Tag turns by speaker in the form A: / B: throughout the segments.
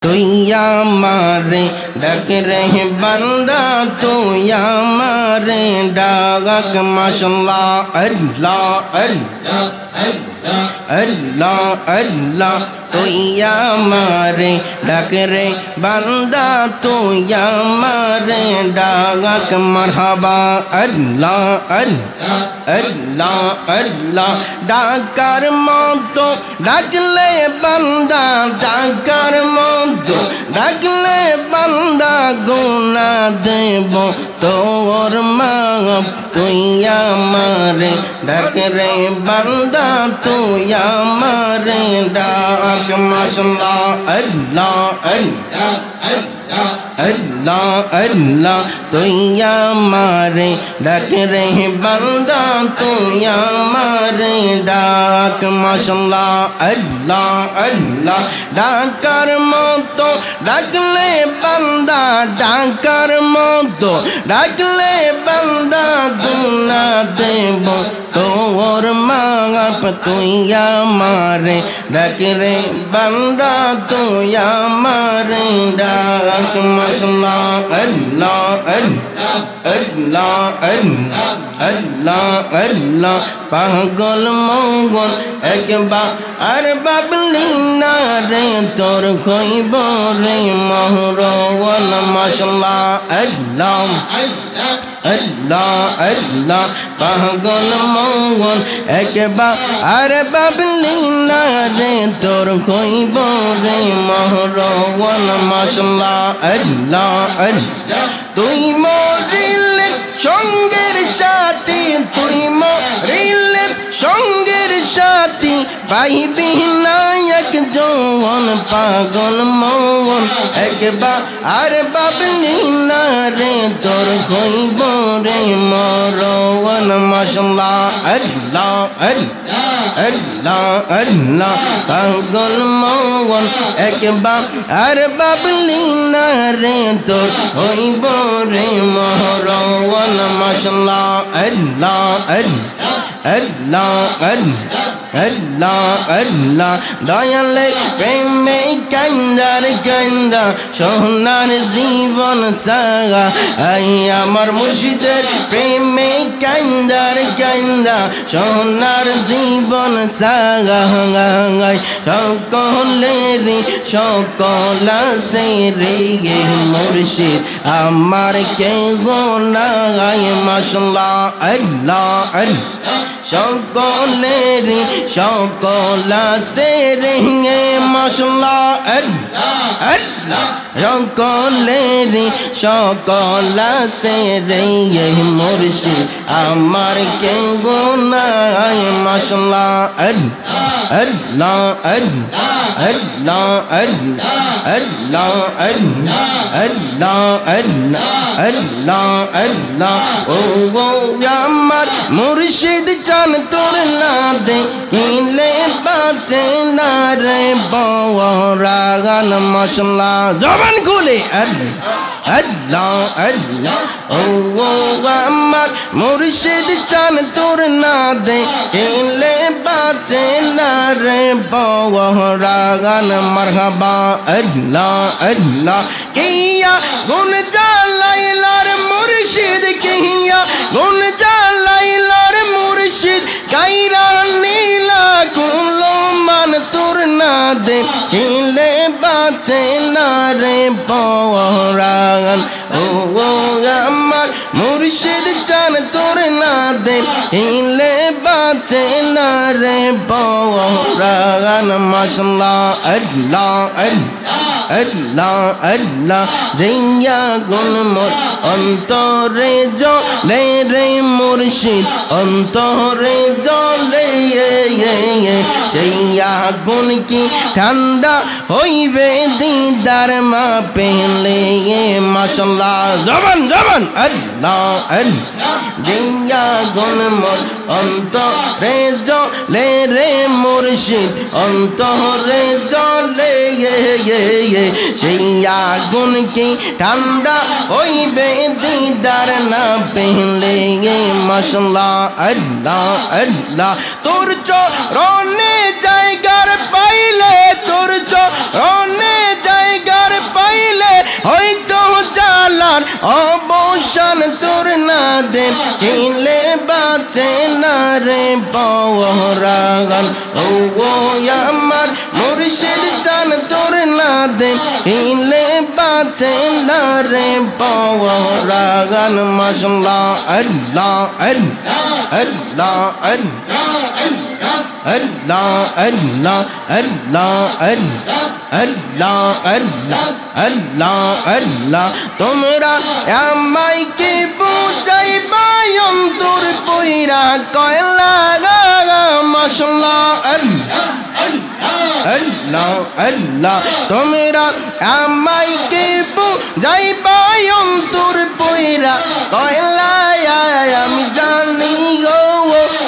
A: তুই আমারে ডাক রে বান্দা তুই আমারে ডাক মাশাআল্লাহ আল্লাহ আল্লাহ আল্লাহ আল্লাহ তুই আমারে ডাক রে বান্দা তুই আমারে ডাক মারহাবা আল্লাহ আল্লাহ আল্লাহ আল্লাহ ডাকার মতো ডাকলে বান্দা ডাকার মতো ডাকলে বান্দা গুনা দেব তোর মাপ তুই আমারে ডাক রে বান্দা তুই আমারে ডাক মাশাআল্লাহ আল্লাহ আল্লাহ আল্লাহ আল্লাহ তুই আমারে ডাক রে বান্দা তুই আমারে ডাক মাশাআল্লাহ আল্লাহ আল্লাহ ডাকার মতো ডাকলে বান্দা ডাকার মতো ডাকলে বান্দা গুনা দেব তোর মাপ তুই আমারে ডাক রে বান্দা তুই আমারে ডাক মাশাআল্লাহ আল্লাহ আল্লাহ আল্লাহ আল্লাহ আল্লাহ পাগল মঙ্গল একবার আর বাবলি না রে তোর খইব রে মহরওয়াল মাশাআল্লাহ আল্লাহ আল্লাহ আল্লাহ পাগল মঙ্গল একবার আর বাবলি না রে তোর খইব রে মহরওয়াল মাশাআল্লাহ আল্লাহ আল্লাহ তুই মরিলে সঙ্গের সাথী তুই মরিলে সঙ্গের সাথী পাইবি না এক যৌবন পাগল মৌবন একবার আর বাবলি না রে তোর খইব রে মরওয়ান মাশাআল্লাহ আল্লাহ আল্লাহ আল্লাহ আল্লাহ পাগল মৌবন একবার আর বাবলি না রে তোর খইব রে মরওয়ান মাশাআল্লাহ আল্লাহ আল্লাহ আল্লাহ আল্লাহ আল্লাহ আল্লাহ দয়ালে প্রেমে কান্দার কান্দা সোনার জীবন সাগা আই আমার মুর্শিদের প্রেমে কান্দার কান্দা সোনার জীবন সাগা সকলেরই সকল আছে রে মুর্শিদ আমার কে গোনাই মাশাআল্লাহ আল্লাহ আল্লাহ সকলেরই সকল আছে রে মাশাআল্লাহ আল্লাহ আল্লাহ সকলেরই সকল আছে রে মুর্শিদ আমার কে গোনাই মাশাআল্লাহ আল্লাহ আল্লাহ আল্লাহ আল্লাহ আল্লাহ আল্লাহ আল্লাহ আল্লাহ আল্লাহ ও আমার মুর্শিদ চান তোর না দেখিলে বাঁচে না রে বওরা গান মাশাআল্লাহ জবান খুলে আল্লাহ আল্লাহ ও আমার মুর্শিদ চান তোর না দেখিলে বাঁচে না রে বওরা গান মারহাবা আল্লাহ আল্লাহ কিয়া গুন জালাইলার মুর্শিদ কিয়া গুন জালাইলার মুর্শিদ গায়রা নীলা কুলো মান তোর না দেখিলে বাঁচে না রে পরাণ ও আমার মুর্শিদ চান তোর না দেখিলে বাঁচে না রে পরাণ মাশাআল্লাহ আল্লাহ আল্লাহ আল্লাহ জিয়া গুন মোর অন্তরে জ্বলে রে মুর্শিদ অন্তরে জ্বলে সেই আগুন কি ঠান্ডা হইবে দিদার মা পেলে মাশাআল্লাহ জবান জবান আল্লাহ জিয়া গুন মোর অন্তরে জলে রে মুর্শিদ অন্তরে জলে সেই আগুন কি ঠান্ডা হইবে দিদার না পেলে মাশাআল্লাহ আল্লাহ আল্লাহ তোর চরণে জায়গার পাইলে তোর চরণে জায়গার পাইলে হয়তো জালার অবসান তোর না দেন কিলে বাঁচে না রে পওরাগান ও আমার মুর্শিদ চান তোর না দেন কিলে বাঁচে না রে পওরাগান মাশাআল্লাহ আল্লাহ আল্লাহ আল্লাহ আল্লাহ আল্লাহ আল্লাহ আল্লাহ আল্লাহ আল্লাহ আল্লাহ তোমরা আমায় কি বুঝাইবা অন্তর পইরা কয়লা মাশাআল্লাহ আল্লাহ আল্লাহ তোমরা আমায় কি বুঝাইবা অন্তর পইরা কয়লা আমি জানি গো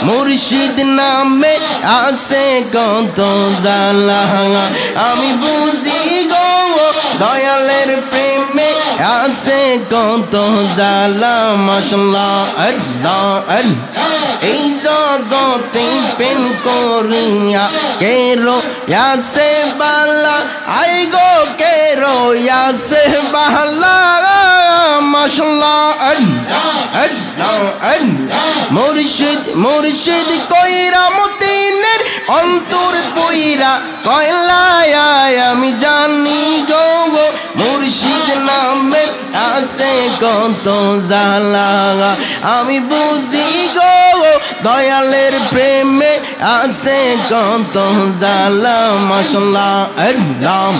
A: মুর্শিদ নামে আছে কত জালা আমি বুঝি গো দয়ালের প্রেমে আছে কত জালা মাশাআল্লাহ আল্লাহ এই জগতে প্রেম করিয়া কেরো আছে বালা আই গো কেরো আছে বালা মাশাআল্লাহ আল্লাহ মুর্শিদ মুর্শিদ কইরা মদিনের অন্তর পইরা কয়লায় আমি জানি গো মুর্শিদ নামে আছে কত জালা আমি বুঝি গো দয়ালের প্রেমে আছে কত জালা মাশাআল্লাহ আল্লাহ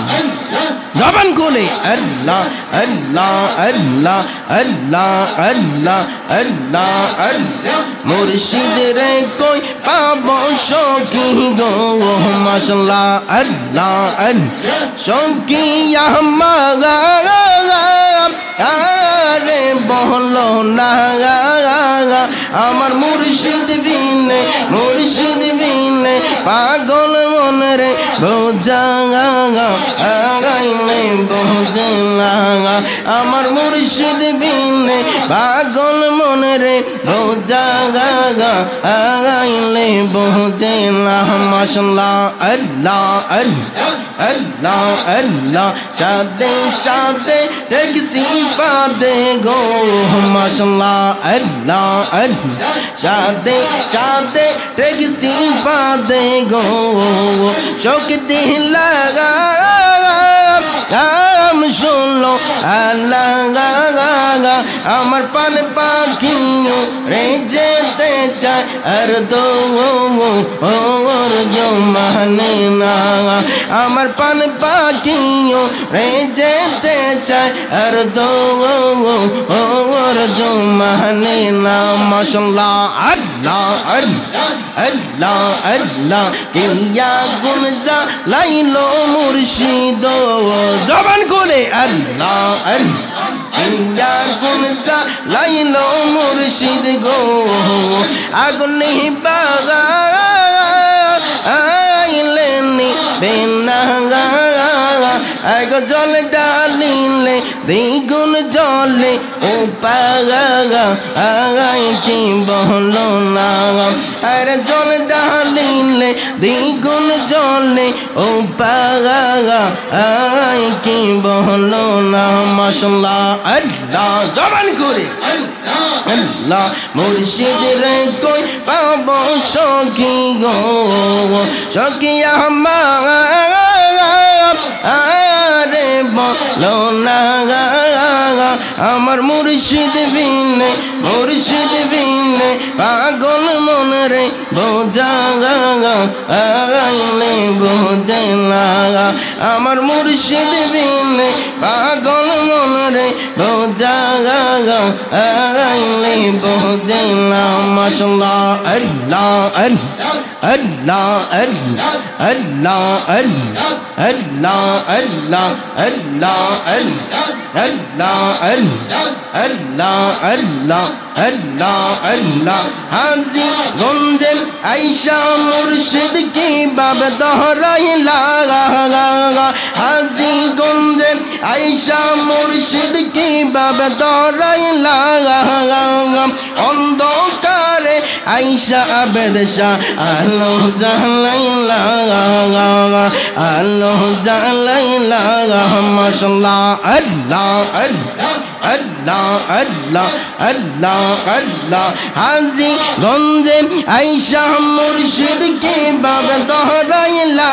A: জবান খুলে আল্লাহ আল্লাহ আল্লাহ আল্লাহ আল্লাহ আল্লাহ আল্লাহ মুর্শিদ রে কই পাবো সখী গো মাশাআল্লাহ আল্লাহ সখী আমার আরে বলো না আমার মুর্শিদ বিনে পাগল মনে রে বোঝা আগাইলে বোঝে না আমার মুর্শিদ বিনে পাগল মনে রে বোঝা আগাইলে বোঝে না মাশাআল্লাহ আল্লাহ আল্লাহ আল্লাহ সাদে সাদে ট্যাক্সি ফাদে গো মাশাআল্লাহ আল্লাহ সাদে সাদে ট্যাক্সি ফাদে গো শোক দিলা কাম শুনলো আল্লাহ আমার পান পাখিও রে যেতে চায় আর দো ওর জমানে না আমার পান পাখিও রে যেতে চায় আর দো ওর জমানে না মাশাআল্লাহ আল্লাহ আল্লাহ আল্লাহ কিয়া গুন যা লাইলো মুর্শিদ জবান খুলে আল্লাহ কিয়া গুন যা লাইলো মুর্শিদ গো আগুন বাগা আইলেনি বেনা আগ জল ডালিলে দ্বিগুণ জলে ও পাগা আগাই কি বলো না আর জল ডালিলে দ্বিগুণ জলে ও পাগা আগাই কি বলো না মাশাআল্লাহ আল্লাহ জবান করে আল্লাহ মুর্শিদ রে কই পাবো সখী গো সখী আমার আরে বলো না আমার মুর্শিদ বিনে পাগল মন রে বোঝা আইলে বোঝে না আমার মুর্শিদ বিনে পাগল মন রে বোঝা আইলে বোঝে না মাশাআল্লাহ আল্লাহ আল্লাহ আল্লাহ আল্লাহ আল্লাহ আল্লাহ আল্লাহ আল্লাহ আল্লাহ আল্লাহ আল্লাহ আল্লাহ হাজি গঞ্জে আইসা মুর্শিদ কি বাব দহরাইলা হাজি গঞ্জে আইসা মুর্শিদ কি বাব দহরাইলা অন্ধকারে আইসা আবেদ শাহ আলো জালাইলা আলো জালাইলা মাশাআল্লাহ আল্লাহ আল্লাহ আল্লাহ আল্লাহ আল্লাহ আল্লাহ হাজি গঞ্জে আইসা মুর্শিদ কে বাব দহরাইলা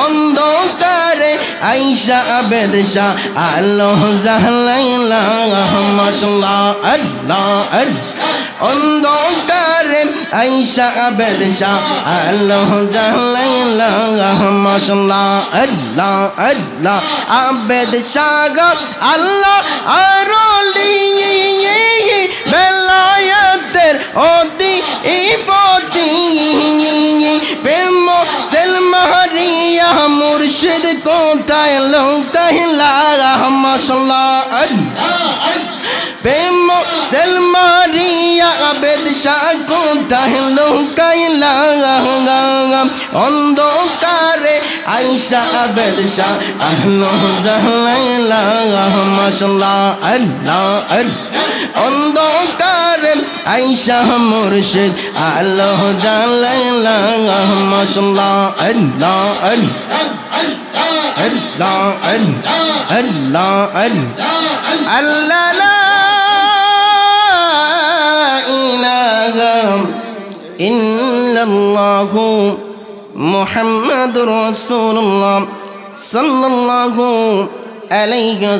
A: অন্ধকারে আইসা আবেদ শাহ আলো জালাইলা মাশাআল্লাহ আল্লাহ আল্লাহ অন্ধকারে আইসা আবেদ শাহ আলো জালাইলা মাশাআল্লাহ আল্লাহ আল্লাহ আবেদ শাহ আল্লাহ আরলি বেলায়েতের অধিপতি প্রেম সেলমারিয়া মুর্শিদ কোথায় লৌকাইলা মাশাআল্লাহ প্রেম সেলমারিয়া আবেদ শাহ কোথায় লৌকাইলা অন্ধকারে আইসা আবেদ শাহ আলো জালাইলা মাশাআল্লাহ আল্লাহ অন্ধকারে আইসা মুর্শিদ আলো জালাইলা মাশাআল্লাহ আল্লাহ আল্লাহ আল্লাহ আল্লাহ লা ইলাহা ইল্লাল্লাহু মুহাম্মাদুর রাসূলুল্লাহ সাল্লাল্লাহু আলাইহি